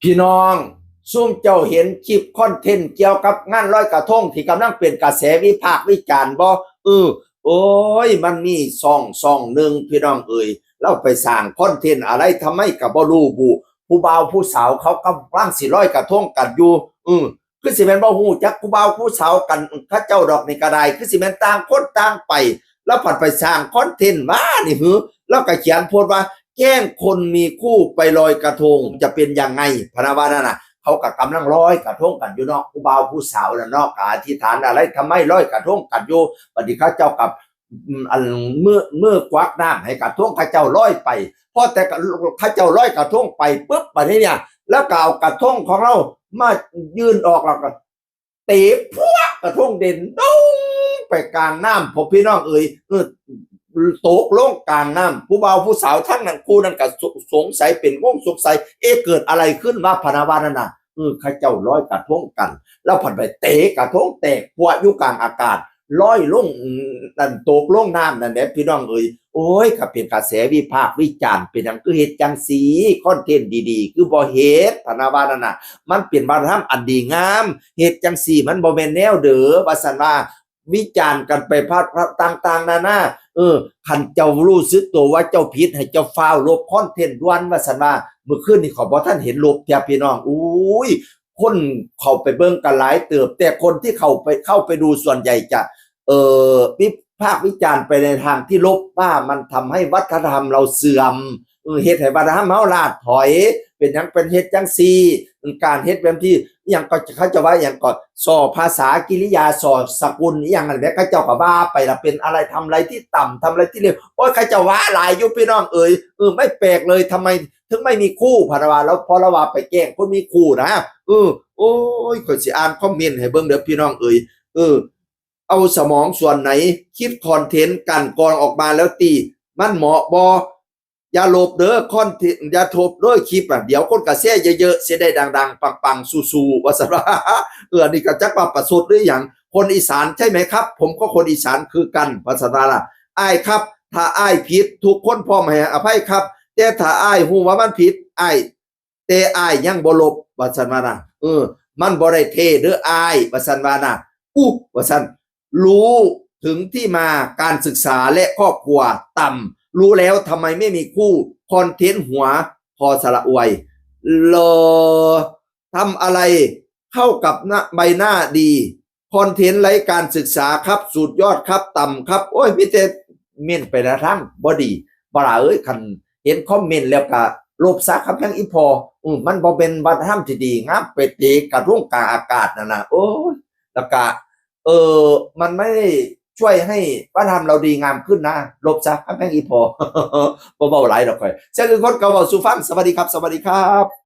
พี่น้องซุ่มเจ้าเห็นคลิปคอนเทนต์เกี่ยวกับงานลอยกระทงที่กำลังเป็นกระแสวิพากษ์วิจารณ์บ่เออโอ้ยมันมีซ่องหนึ่งพี่น้องเอ่ยเราไปสร้างคอนเทนต์อะไรทำไมกับบ่รู้บุผู้บ่าวผู้สาวเขากำลังสิลอยกระทงกันอยู่คือสิแม่นบ่ฮู้จักผู้บ่าวผู้สาวกันเขาเจ้าดอกนี่ก็ได้คือสิแม่นต่างคนต่างไปแล้วผัดไปสร้างคอนเทนต์มานี่หือแล้วก็เขียนโพสต์ว่าแกล้งคนมีคู่ไปลอยกระทงจะเป็นยังไงพนาวานั่นน่ะเขากับกำลังลอยกระทงกันอยู่เนาะผู้บ่าวผู้สาวแล้วเนาะอธิษฐานอะไรทำไมลอยกระทงกันอยู่บัดนี้เขาเจ้ากับอันเมื่อกวักน้ำให้กระทงเขาเจ้าลอยไปพอแต่เขาเจ้าลอยกระทงไปปุ๊บบัดนี้เนี่ยแล้วก็เอากระทงของเรามายื่นออกแล้วก็เตะพวกกระทงเด่นตุ้งไปกลางน้ำพอพี่น้องเอ่ยตกลงกลางน้ำผู้บ่าวผู้สาวทั้งนั้นคู่นั้นก็สงสัยเป็นงงสงสัยเกิดอะไรขึ้นว่าพนาวานั่นน่ะข้าเจ้าลอยกระทงกันแล้วผันไปเตะกระทงแตกพวอยู่กลางอากาศลอยลงนั่นตกลงน้ำนั่นแหละพี่น้องเอ่ยโอ้ยก็เป็นกระแสวิพากษ์วิจารณ์เป็นอย่างคือเหตุจังสีคอนเทนต์ดีๆคือบ่เหตุพนาวานั่นน่ะมันเป็นวัฒนธรรมอันดีงามเหตุจังสีมันบ่แม่นแนวเด้อว่าซั่นว่าวิจารณ์กันไปพาดต่างๆนานาคันเจ้ารู้สึกตัวว่าเจ้าผิดให้เจ้าฟาวลบคอนเทนต์ด่วนว่าซั่นว่าเมื่อคืนนี้ขอบ่ท่านเห็นลบพี่น้องอุ้ยคนเข้าไปเบิ่งกันหลายเติบแต่คนที่เข้าไปดูส่วนใหญ่จะวิพากษ์วิจารณ์ไปในทางที่ลบว่ามันทำให้วัฒนธรรมเราเสื่อมเฮ็ดให้วัฒนธรรมเราล่าถอยเป็นหยังเป็นเฮ็ดจังซี่การเฮ็ดแบบที่อย่างก็เขาจะว่าอย่างก็สอภาษากิริยาสอสกุลอย่างนั้นแหละเขาเจ้าก็ว่าไปละเป็นอะไรทำอะไรที่ต่ำทำอะไรที่เลวโอ้ยเขาจะว่าหลายอยู่พี่น้องเอ๋ยไม่แปลกเลยทำไมถึงไม่มีคู่พนาวาแล้วพอละว่าไปแกล้งคนมีคู่นะโอ้ยก็สิอ่านคอมเมนต์ให้เบิ่งเด้อพี่น้องเอ๋ยเอาสมองส่วนไหนคิดคอนเทนต์กันกรองออกมาแล้วตีมันเหมาะบ่อย่าลบเด้อคอนเทนต์อย่าทบด้วยคลิปเดี๋ยวคนกระแสเยอะๆเสียได้ดังๆปังๆสู้ๆว่าซั่นว่านี่ก็จักว่าประสดหรือหยังคนอีสานใช่ไหมครับผมก็คนอีสานคือกันว่าซั่นว่าล่ะอ้ายครับถ้าอ้ายผิดทุกคนพร้อมให้อภัยครับแต่ถ้าอ้ายฮู้ว่ามันผิดอ้ายแต่อ้ายยังบ่ลบว่าซั่นว่าน่ะมันบ่ได้เท่เด้ออ้ายว่าซั่นว่าน่ะว่าซั่นรู้ถึงที่มาการศึกษาและครอบครัวต่ำรู้แล้วทำไมไม่มีคู่คอนเทนต์หัวพอสระอวยรอทำอะไรเข้ากับใบหน้าดีคอนเทนต์ไร้การศึกษาครับสุดยอดครับต่ำครับโอ้ยพี่เต้เม่นไปนะทั้งบอดีบลาคันเห็นคอมเมนต์แล้วก็ลบซะครับทั้งอีพอมันบ่เป็นวัฒนธรรมที่ดีงามไปเตะกระรุ่งกลางอากาศนะโอ้ยแล้วก็มันไม่ช่วยให้วัฒนธรรมเราดีงามขึ้นนะลบซะครับแม่งอีพอเบาๆหลายดอกค่อยเช่นคนเก่าสู่ฟังสวัสดีครับสวัสดีครับ